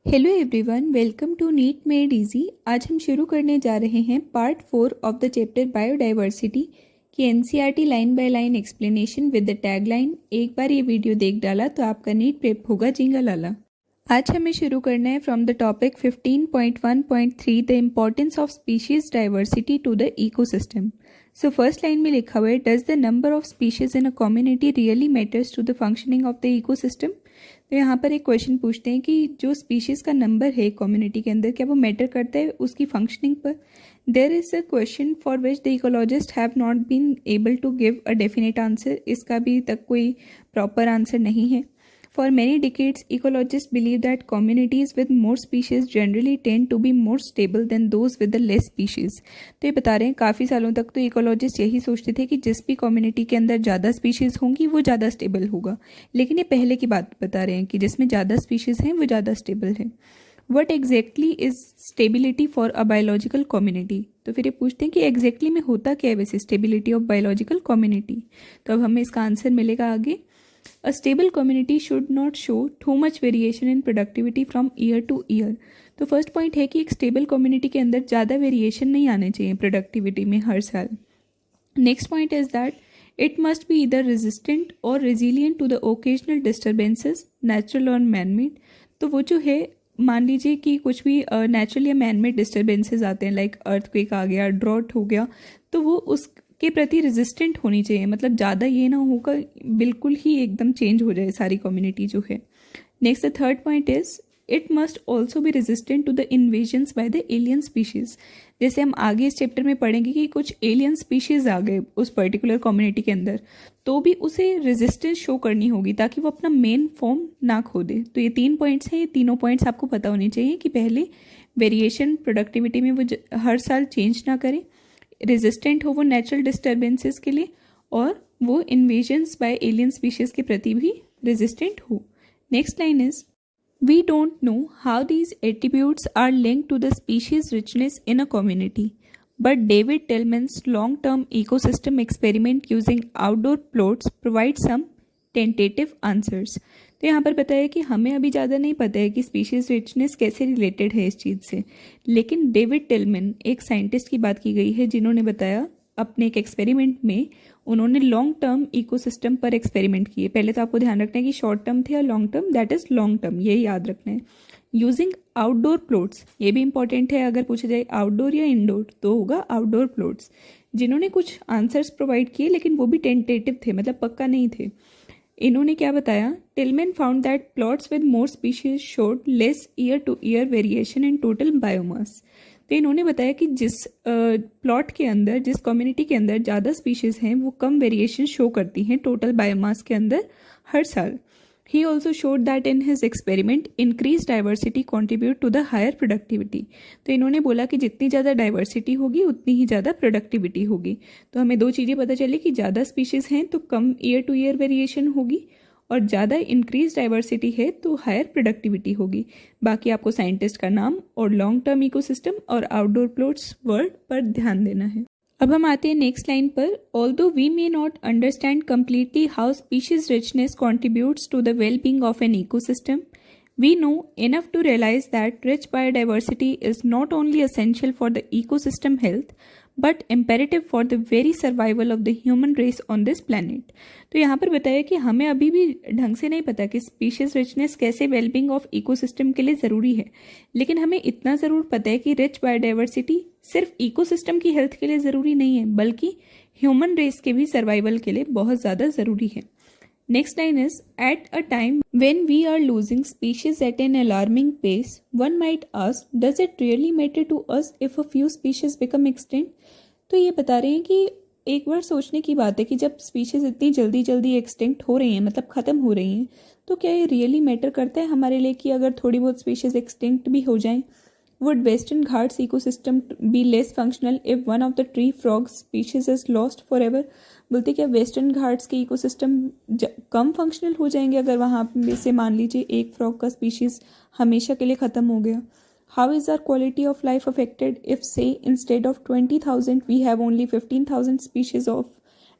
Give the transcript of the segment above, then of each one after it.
Hello everyone, welcome to NEET made easy. आज हम शुरू करने जा रहे हैं part 4 of the chapter biodiversity की NCERT line by line explanation with the tagline एक बार ये वीडियो देख डाला तो आपका नीट प्रेप होगा जिंगा लाला। आज हमें शुरू करना है from the topic 15.1.3 the importance of species diversity to the ecosystem. So first line में लिखा हुआ है, does the number of species in a community really matters to the functioning of the ecosystem. तो यहाँ पर एक क्वेश्चन पूछते हैं कि जो स्पीशीज़ का नंबर है कम्युनिटी के अंदर, क्या वो मैटर करता है उसकी फंक्शनिंग पर। There is a question for which the ecologist have not been able to give a definite answer. इसका अभी तक कोई प्रॉपर आंसर नहीं है। For many decades ecologist believe that communities with more species generally tend to be more stable than those with the less species. तो ये बता रहे हैं काफ़ी सालों तक तो इकोलॉजिस्ट यही सोचते थे कि जिस भी कम्युनिटी के अंदर ज़्यादा स्पीशीज़ होंगी वो ज़्यादा स्टेबल होगा, लेकिन ये पहले की बात बता रहे हैं कि जिसमें ज़्यादा स्पीशीज़ हैं वो ज़्यादा स्टेबल है। What exactly is stability for a biological community. तो फिर ये पूछते हैं कि एग्जैक्टली में होता क्या है वैसे स्टेबिलिटी ऑफ बायोलॉजिकल कम्युनिटी। तो अब हमें इसका आंसर मिलेगा आगे। A stable community should not show too much variation in productivity from year to year। तो फर्स्ट पॉइंट है कि एक स्टेबल कम्युनिटी के अंदर ज़्यादा वेरिएशन नहीं आने चाहिए प्रोडक्टिविटी में हर साल। Next point is that it must be either resistant और resilient to the occasional disturbances natural और मैन मेड। तो वो जो है, मान लीजिए कि कुछ भी नेचुरल या मैन मेड डिस्टर्बेंसेस आते हैं, लाइक अर्थक्वेक आ गया, ड्रॉट हो गया, तो वो उसके प्रति रेजिस्टेंट होनी चाहिए। मतलब ज़्यादा ये ना होगा बिल्कुल ही एकदम चेंज हो जाए सारी कम्युनिटी जो है। Next the third point is it must also be resistant to the invasions by the alien species. जैसे हम आगे इस चैप्टर में पढ़ेंगे कि कुछ एलियन स्पीशीज़ आ गए उस पर्टिकुलर कम्युनिटी के अंदर, तो भी उसे रेजिस्टेंस शो करनी होगी ताकि वो अपना मेन फॉर्म ना खो दे। तो ये 3 पॉइंट्स हैं, ये तीनों पॉइंट्स आपको पता होने चाहिए कि पहले वेरिएशन प्रोडक्टिविटी में वो हर साल चेंज ना करें, रेजिस्टेंट हो वो नेचुरल डिस्टर्बेंसेस के लिए, और वो इन्वेजन्स बाय एलियन स्पीशीज़ के प्रति भी रेजिस्टेंट हो। Next line is we don't know how these attributes are linked to the species richness in a community, but David Tillman's long-term ecosystem experiment using outdoor plots provides some tentative answers। तो यहाँ पर बताया कि हमें अभी ज़्यादा नहीं पता है कि स्पीशीज़ रिचनेस कैसे रिलेटेड है इस चीज़ से, लेकिन डेविड टिलमैन एक साइंटिस्ट की बात की गई है जिन्होंने बताया अपने एक एक्सपेरिमेंट में उन्होंने लॉन्ग टर्म इकोसिस्टम पर एक्सपेरिमेंट किए। पहले तो आपको ध्यान रखना है कि शॉर्ट टर्म थे और long term, that is long term, ये याद रखना है। यूजिंग आउटडोर प्लॉट्स, ये भी इंपॉर्टेंट है, अगर पूछा जाए आउटडोर या इंडोर तो होगा आउटडोर प्लॉट्स। जिन्होंने कुछ आंसर्स प्रोवाइड किए लेकिन वो भी टेंटेटिव थे, मतलब पक्का नहीं थे। इन्होंने क्या बताया, Tilman found that plots with more species showed less year to year variation in total biomass. तो इन्होंने बताया कि जिस प्लॉट के अंदर, जिस कम्युनिटी के अंदर ज़्यादा स्पीशीज़ हैं वो कम वेरिएशन शो करती हैं टोटल बायोमास के अंदर हर साल। He also showed that in his experiment increase diversity contribute to the higher productivity. तो इन्होंने बोला कि जितनी ज़्यादा डाइवर्सिटी होगी उतनी ही ज़्यादा प्रोडक्टिविटी होगी। तो हमें दो चीज़ें पता चली कि ज़्यादा स्पीशीज़ हैं तो कम ईयर टू ईयर वेरिएशन होगी, और ज़्यादा इंक्रीज डाइवर्सिटी है तो हायर प्रोडक्टिविटी होगी। बाकी आपको साइंटिस्ट का नाम और लॉन्ग टर्म इकोसिस्टम और आउटडोर प्लॉट्स वर्ड पर ध्यान देना है। अब हम आते हैं नेक्स्ट लाइन पर। Although we may not understand completely how species richness contributes to the well being of an ecosystem, we know enough to realize that rich biodiversity is not only essential for the ecosystem health but imperative for the very survival of the human race on this planet। तो यहाँ पर बताया कि हमें अभी भी ढंग से नहीं पता कि स्पीशीज रिचनेस कैसे वेलबींग ऑफ इकोसिस्टम के लिए ज़रूरी है, लेकिन हमें इतना ज़रूर पता है कि रिच बायोडाइवर्सिटी सिर्फ इकोसिस्टम की हेल्थ के लिए ज़रूरी नहीं है बल्कि ह्यूमन रेस के भी सर्वाइवल के लिए बहुत ज़्यादा ज़रूरी है। Next line is, at a time when we are losing species at an alarming pace, one might ask, does it really matter to us if a few species become extinct? तो ये बता रहे हैं कि एक बार सोचने की बात है कि जब स्पीशीज इतनी जल्दी जल्दी एक्सटिंक्ट हो रही हैं, मतलब ख़त्म हो रही हैं, तो क्या ये रियली मैटर करता है हमारे लिए कि अगर थोड़ी बहुत स्पीशीज एक्सटिंक्ट भी हो जाएं? Would Western Ghats ecosystem be less functional if one of the tree frog species is lost forever? बोलते क्या वेस्टर्न घाट्स के इकोसिस्टम कम फंक्शनल हो जाएंगे अगर वहाँ में से मान लीजिए एक फ्रॉग का स्पीशीज हमेशा के लिए ख़त्म हो गया? How is our quality of life affected if say instead of 20,000 we have only 15,000 species of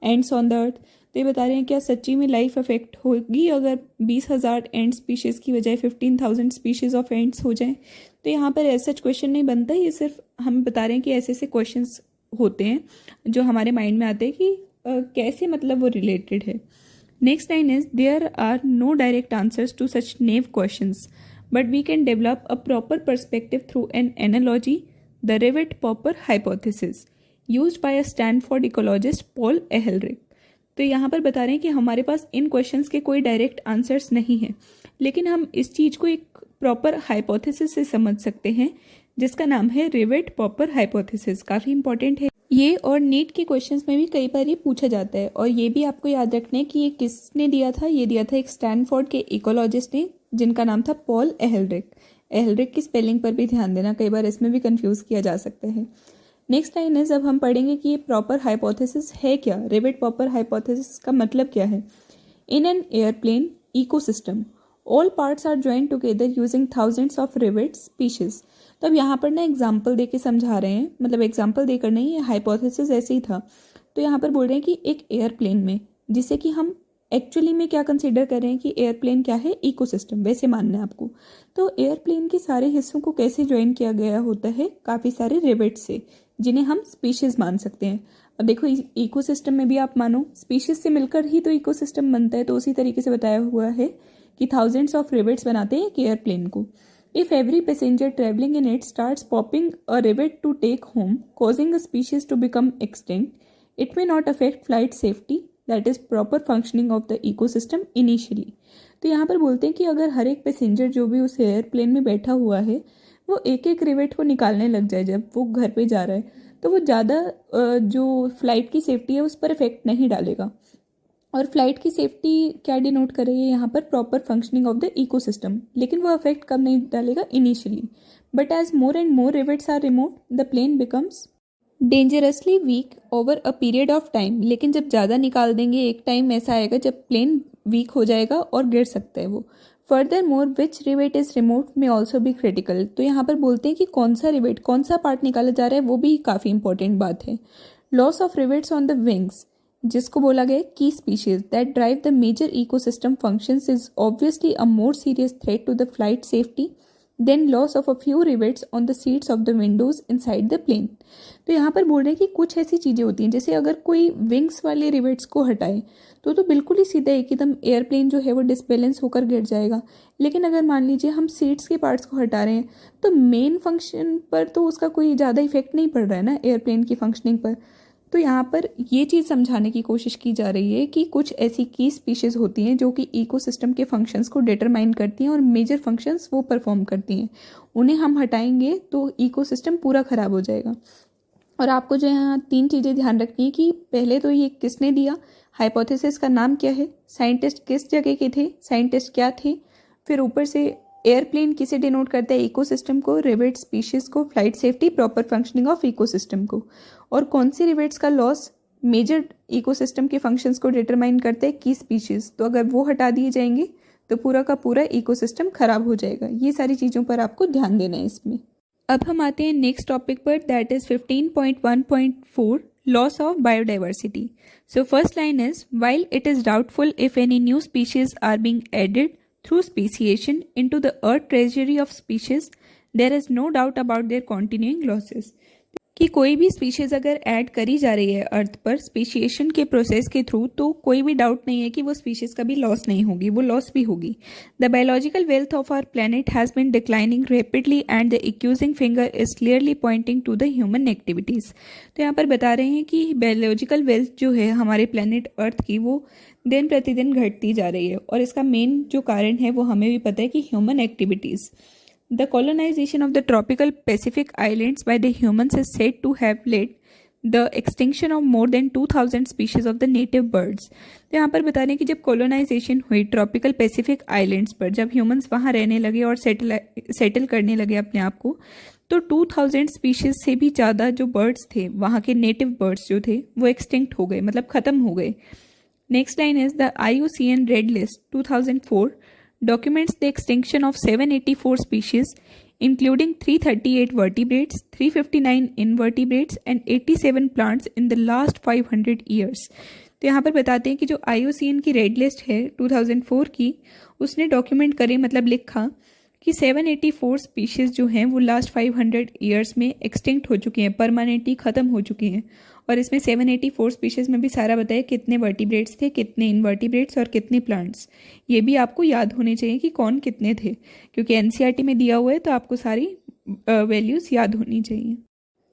ants on the earth? तो ये बता रहे हैं क्या सच्ची में लाइफ अफेक्ट होगी अगर 20,000 एंड स्पीशीज़ की बजाय 15,000 स्पीशीज़ ऑफ एंड्स हो जाएं। तो यहाँ पर ऐसा क्वेश्चन नहीं बनता, ये सिर्फ हम बता रहे हैं कि ऐसे ऐसे क्वेश्चंस होते हैं जो हमारे माइंड में आते हैं कि कैसे मतलब वो रिलेटेड है। Next line is there are no direct answers to such naive questions but we can develop a proper perspective through an analogy, the rivet popper hypothesis used by a Stanford ecologist Paul Ehrlich. तो यहाँ पर बता रहे हैं कि हमारे पास इन questions के कोई डायरेक्ट आंसर्स नहीं हैं, लेकिन हम इस चीज़ को एक प्रॉपर हाइपोथेसिस से समझ सकते हैं जिसका नाम है रिवेट-पॉपर हाइपोथेसिस। काफ़ी इंपॉर्टेंट है ये, और नीट के क्वेश्चंस में भी कई बार ये पूछा जाता है। और ये भी आपको याद रखना है कि ये किसने दिया था, ये दिया था एक स्टैनफोर्ड के इकोलॉजिस्ट ने जिनका नाम था पॉल एहलरिक। एहलरिक की स्पेलिंग पर भी ध्यान देना, कई बार इसमें भी कंफ्यूज किया जा सकता है। नेक्स्ट लाइन इज, अब हम पढ़ेंगे कि ये प्रॉपर हाइपोथेसिस है क्या, रिवेट-पॉपर हाइपोथेसिस का मतलब क्या है। In an airplane ecosystem all parts are join together using thousands of rivet species. तो अब यहाँ पर ना एग्जाम्पल दे के समझा रहे हैं, मतलब एग्जाम्पल देकर नहीं, ये हाइपोथेसिस ऐसे ही था। तो यहाँ पर बोल रहे हैं कि एक एयरप्लेन में, जिसे कि हम एक्चुअली में क्या कंसीडर कर रहे हैं कि एयरप्लेन क्या है, इकोसिस्टम वैसे मानना है आपको। तो एयरप्लेन के सारे हिस्सों को कैसे ज्वाइन किया गया होता है, काफ़ी सारे रिवेट से, जिन्हें हम स्पीशीज़ मान सकते हैं। अब देखो इकोसिस्टम में भी आप मानो स्पीशीज़ से मिलकर ही तो इकोसिस्टम बनता है, तो उसी तरीके से बताया हुआ है कि थाउजेंड्स ऑफ रिवेट्स बनाते हैं एक एयरप्लेन को। If every passenger traveling in it starts popping a rivet to take home, causing a species to become extinct, it may not affect flight safety, that is proper functioning of the ecosystem initially. तो यहाँ पर बोलते हैं कि अगर हर एक passenger जो भी उस एयरप्लेन में बैठा हुआ है वो एक एक रिवेट को निकालने लग जाए जब वो घर पे जा रहा है, तो वो ज़्यादा जो फ्लाइट की सेफ्टी है उस पर इफेक्ट नहीं डालेगा। और फ्लाइट की सेफ्टी क्या डिनोट करेगी यहाँ पर, proper functioning of the ecosystem. लेकिन वो अफेक्ट कब नहीं डालेगा, initially. But as more and more rivets are removed the plane becomes dangerously weak over a period of time. लेकिन जब ज़्यादा निकाल देंगे, एक टाइम ऐसा आएगा जब प्लेन वीक हो जाएगा और गिर सकता है वो। Further more which rivet is removed में ऑल्सो भी क्रिटिकल। तो यहाँ पर बोलते हैं कि कौन सा रिवेट, कौन सा पार्ट निकाला जा रहा है, वो भी काफ़ी इंपॉर्टेंट बात है। Loss of rivets on the wings, जिसको बोला गया की species that drive the major ecosystem functions, is obviously a more serious threat to the flight safety than loss of a few rivets on the seats of the windows inside the plane. तो यहाँ पर बोल रहे हैं कि कुछ ऐसी चीज़ें होती हैं, जैसे अगर कोई विंग्स वाले रिवेट्स को हटाए तो बिल्कुल ही सीधा एकदम एयरप्लेन जो है वो डिसबैलेंस होकर गिर जाएगा। लेकिन अगर मान लीजिए हम सीट्स के पार्ट्स को हटा रहे हैं तो मेन फंक्शन पर तो उसका कोई ज़्यादा इफेक्ट नहीं पड़ रहा है ना एयरप्लेन की फंक्शनिंग पर। तो यहाँ पर ये चीज़ समझाने की कोशिश की जा रही है कि कुछ ऐसी की स्पीशीज़ होती हैं जो कि इकोसिस्टम के फंक्शंस को डिटरमाइन करती हैं और मेजर फंक्शंस वो परफॉर्म करती हैं। उन्हें हम हटाएंगे तो इकोसिस्टम पूरा ख़राब हो जाएगा। और आपको जो यहाँ 3 चीज़ें ध्यान रखनी है कि पहले तो ये किसने दिया, हाइपोथेसिस का नाम क्या है, साइंटिस्ट किस जगह के थे, साइंटिस्ट क्या थे, फिर ऊपर से एयरप्लेन किसे डिनोट करता है, इकोसिस्टम को, रिवेट स्पीशीज़ को, flight safety, proper functioning of ecosystem को, और कौन सी रिवेट्स का लॉस मेजर इकोसिस्टम के फंक्शंस को डिटरमाइन करते हैं की स्पीशीज़। तो अगर वो हटा दिए जाएंगे तो पूरा का पूरा इकोसिस्टम खराब हो जाएगा। ये सारी चीज़ों पर आपको ध्यान देना है इसमें। अब हम आते हैं नेक्स्ट टॉपिक पर, that is 15.1.4 loss of biodiversity. So first line is, while it is doubtful if any new species are being added through speciation into the earth treasury of species, there is no doubt about their continuing losses. कि कोई भी species अगर add करी जा रही है अर्थ पर speciation के प्रोसेस के थ्रू, तो कोई भी डाउट नहीं है कि वो स्पीशीज़ कभी लॉस नहीं होगी, वो लॉस भी होगी। The biological wealth of our planet has been declining rapidly and the accusing finger is clearly pointing to the human activities. तो यहाँ पर बता रहे हैं कि बायोलॉजिकल वेल्थ जो है हमारे प्लैनेट अर्थ की, वो दिन प्रतिदिन घटती जा रही है, और इसका मेन जो कारण है वो हमें भी पता है कि human activities. The colonization of the tropical Pacific islands by the humans is said to have led the extinction of more than 2,000 species of the native birds. तो यहाँ पर बता रहे हैं कि जब colonization हुई ट्रॉपिकल पैसिफिक आइलैंड्स पर, जब ह्यूमंस वहाँ रहने लगे और सेटल करने लगे अपने आप को, तो 2000 स्पीशीज़ से भी ज़्यादा जो बर्ड्स थे, वहाँ के नेटिव बर्ड्स जो थे, वो एक्सटिंक्ट हो गए, मतलब ख़त्म हो गए। Next line is, the IUCN red list 2004 documents the extinction of 784 species, including 338 vertebrates, 359 invertebrates, and 87 plants in the last 500 years. तो यहाँ पर बताते हैं कि जो IUCN की रेड लिस्ट है 2004 की, उसने डॉक्यूमेंट करे मतलब लिखा कि 784 स्पीशीज़ जो हैं वो लास्ट 500 ईयर्स में एक्सटिंक्ट हो चुकी हैं, परमानेंटली ख़त्म हो चुकी हैं। और इसमें 784 स्पीशीज़ में भी सारा बताया कितने वर्टिब्रेट्स थे, कितने इनवर्टिब्रेट्स और कितने प्लांट्स। ये भी आपको याद होने चाहिए कि कौन कितने थे, क्योंकि NCERT में दिया हुआ है तो आपको सारी वैल्यूज़ याद होनी चाहिए।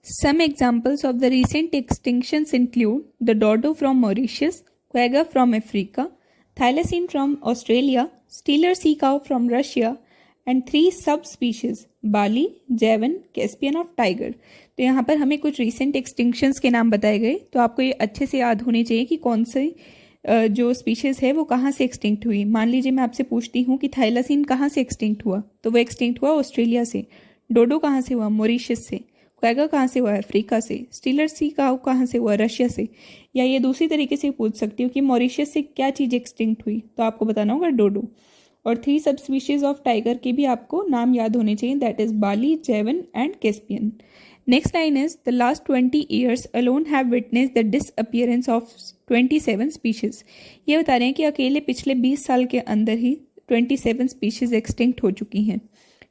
Some examples of the recent extinctions include the dodo from Mauritius, quagga from Africa, thylacine from Australia, Steller sea cow from Russia, and 3 subspecies Bali, Javan, Caspian of tiger. तो यहाँ पर हमें कुछ रिसेंट एक्सटिंक्शंस के नाम बताए गए, तो आपको ये अच्छे से याद होने चाहिए कि कौन से जो स्पीशीज़ है वो कहाँ से एक्सटिंक्ट हुई। मान लीजिए मैं आपसे पूछती हूँ कि थाइलासीन कहाँ से एक्सटिंक्ट हुआ, तो वो एक्सटिंक्ट हुआ ऑस्ट्रेलिया से। डोडो कहाँ से हुआ, मॉरिशस से। क्वैगा कहाँ से हुआ, अफ्रीका से। स्टीलर सी काउ कहाँ से हुआ, रशिया से। या ये दूसरी तरीके से पूछ सकती हूँ कि मॉरिशस से क्या चीज़ एक्सटिंक्ट हुई, तो आपको बताना होगा डोडो। और 3 सब स्पीशीज ऑफ टाइगर के भी आपको नाम याद होने चाहिए, that is Bali, Javan and Caspian. Next line is the last 20 years alone have witness the disappearance of 27 species. ये बता रहे हैं कि अकेले पिछले 20 साल के अंदर ही 27 स्पीशीज एक्सटिंक्ट हो चुकी हैं।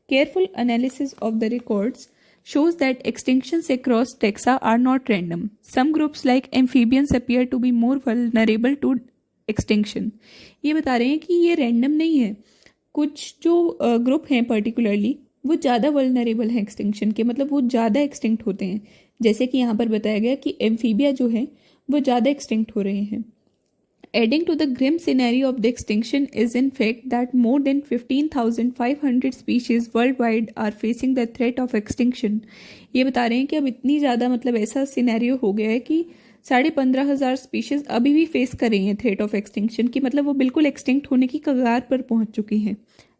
Careful analysis of the records shows that extinctions across taxa are not random. Some groups like amphibians appear to be more vulnerable to extinction. ये बता रहे हैं कि ये रैंडम नहीं है, कुछ जो ग्रुप हैं पर्टिकुलरली वो ज़्यादा वल्नरेबल हैं एक्सटिंक्शन के, मतलब वो ज़्यादा एक्सटिंक्ट होते हैं। जैसे कि यहाँ पर बताया गया कि एम्फीबिया जो है वो ज़्यादा एक्सटिंक्ट हो रहे हैं। Adding to the grim scenario of the extinction is in fact that more than 15,500 species worldwide are facing the threat of extinction. ये बता रहे हैं कि अब इतनी ज़्यादा मतलब ऐसा सिनेरियो हो गया है कि 15,500 स्पीशीज़ अभी भी फेस कर रही हैं थ्रेट ऑफ एक्सटिंक्शन की, मतलब वो बिल्कुल एक्सटिंक्ट होने की कगार पर पहुंच चुकी हैं।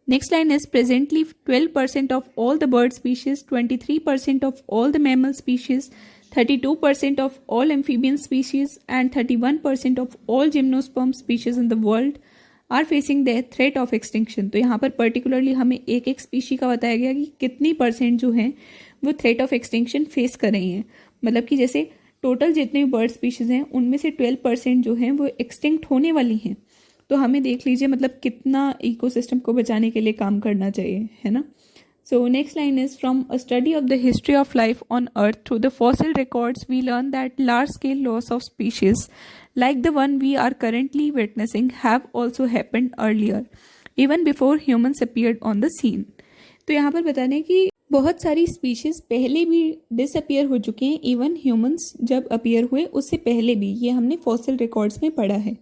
Next line is presently 12% of all the bird species, 23% of all the mammal species, 32% of all amphibian species and 31% of all gymnosperm species in the world are facing the threat of extinction. तो यहाँ पर particularly हमें एक एक species का बताया गया कि कितनी परसेंट जो हैं वो थ्रेट ऑफ एक्सटिंक्शन फेस कर रही हैं। मतलब कि जैसे टोटल जितने भी बर्ड स्पीशीज़ हैं उनमें से 12% जो हैं वो एक्सटिंक्ट होने वाली हैं। तो हमें देख लीजिए मतलब कितना इकोसिस्टम को बचाने के लिए काम करना चाहिए, है ना। So next line is from a study of the history of life on Earth through the fossil records, we learn that large-scale loss of species, like the one we are currently witnessing, have also happened earlier, even before humans appeared on the scene. तो यहाँ पर बताने कि बहुत सारी species पहले भी disappear हो चुकी हैं, इवन ह्यूमंस जब अपियर हुए उससे पहले भी, ये हमने फॉसिल रिकॉर्ड्स में पढ़ा है।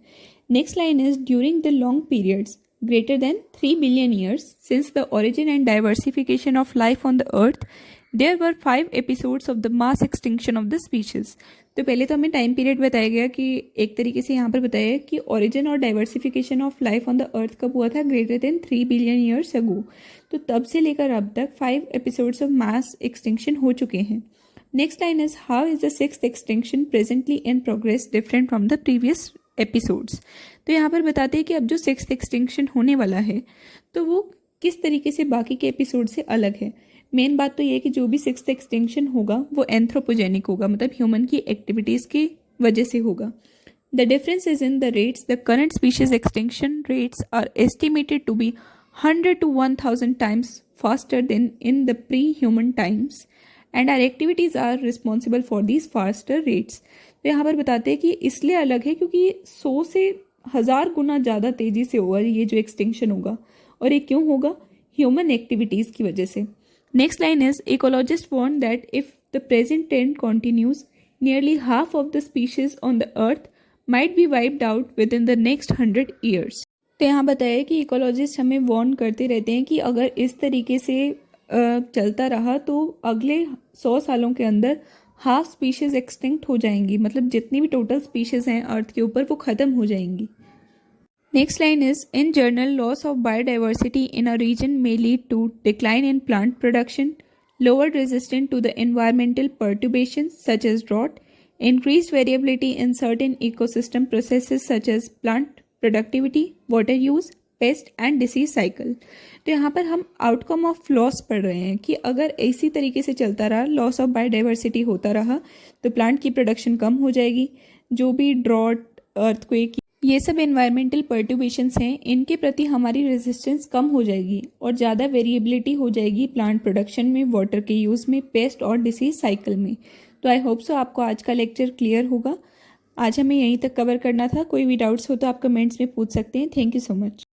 Next line is during the long periods greater than 3 billion years since the origin and diversification of life on the earth, there were 5 episodes of the mass extinction of the species. तो पहले तो हमें time period बताया गया कि एक तरीके से यहाँ पर बताया कि ओरिजिन और diversification of life on the अर्थ कब हुआ था, greater than 3 billion years ago. तो तब से लेकर अब तक 5 एपिसोड्स ऑफ मास एक्सटिंक्शन हो चुके हैं। Next line is how is the 6th extinction presently in progress different from the previous episodes. तो यहाँ पर बताते हैं कि अब जो 6th एक्सटिंक्शन होने वाला है तो वो किस तरीके से बाकी के एपिसोड से अलग है। मेन बात तो ये है कि जो भी 6th एक्सटिंक्शन होगा वो एंथ्रोपोजेनिक होगा, मतलब ह्यूमन की एक्टिविटीज़ की वजह से होगा। The difference is in the rates. The current species extinction rates are estimated to be 100 to 1000 times faster than in the pre-human times and our activities are responsible for these faster rates. तो यहाँ पर बताते हैं कि इसलिए अलग है क्योंकि 100 से 1000 गुना ज़्यादा तेज़ी से होगा ये जो एक्सटिंक्शन होगा, और ये क्यों होगा, ह्यूमन एक्टिविटीज़ की वजह से। Next line is ecologist warn that if the present trend continues nearly half of the species on the earth might be wiped out within the next 100 years. तो यहाँ बताया कि इकोलॉजिस्ट हमें warn करते रहते हैं कि अगर इस तरीके से चलता रहा तो अगले 100 सालों के अंदर हाफ स्पीशीज़ एक्सटिंक्ट हो जाएंगी, मतलब जितनी भी टोटल स्पीशीज़ हैं अर्थ के ऊपर वो ख़त्म हो जाएंगी। Next line is in general loss of biodiversity in a region may lead to decline in plant production, lower resistant to the environmental perturbations such as drought, increased variability in certain ecosystem processes such as plant productivity, water use, pest and disease cycle. तो यहाँ पर हम outcome of loss पढ़ रहे हैं कि अगर इसी तरीके से चलता रहा, लॉस ऑफ बायोडाइवर्सिटी होता रहा, तो प्लांट की प्रोडक्शन कम हो जाएगी, जो भी ड्रॉट अर्थक्वेक, ये सब एनवायरमेंटल पर्टर्बेशंस हैं। इनके प्रति हमारी रेजिस्टेंस कम हो जाएगी और ज़्यादा वेरिएबिलिटी हो जाएगी प्लांट प्रोडक्शन में, वाटर के यूज़ में, पेस्ट और डिसीज साइकिल में। तो आई होप सो आपको आज का लेक्चर क्लियर होगा। आज हमें यहीं तक कवर करना था। कोई भी डाउट्स हो तो आप कमेंट्स में पूछ सकते हैं। Thank you so much.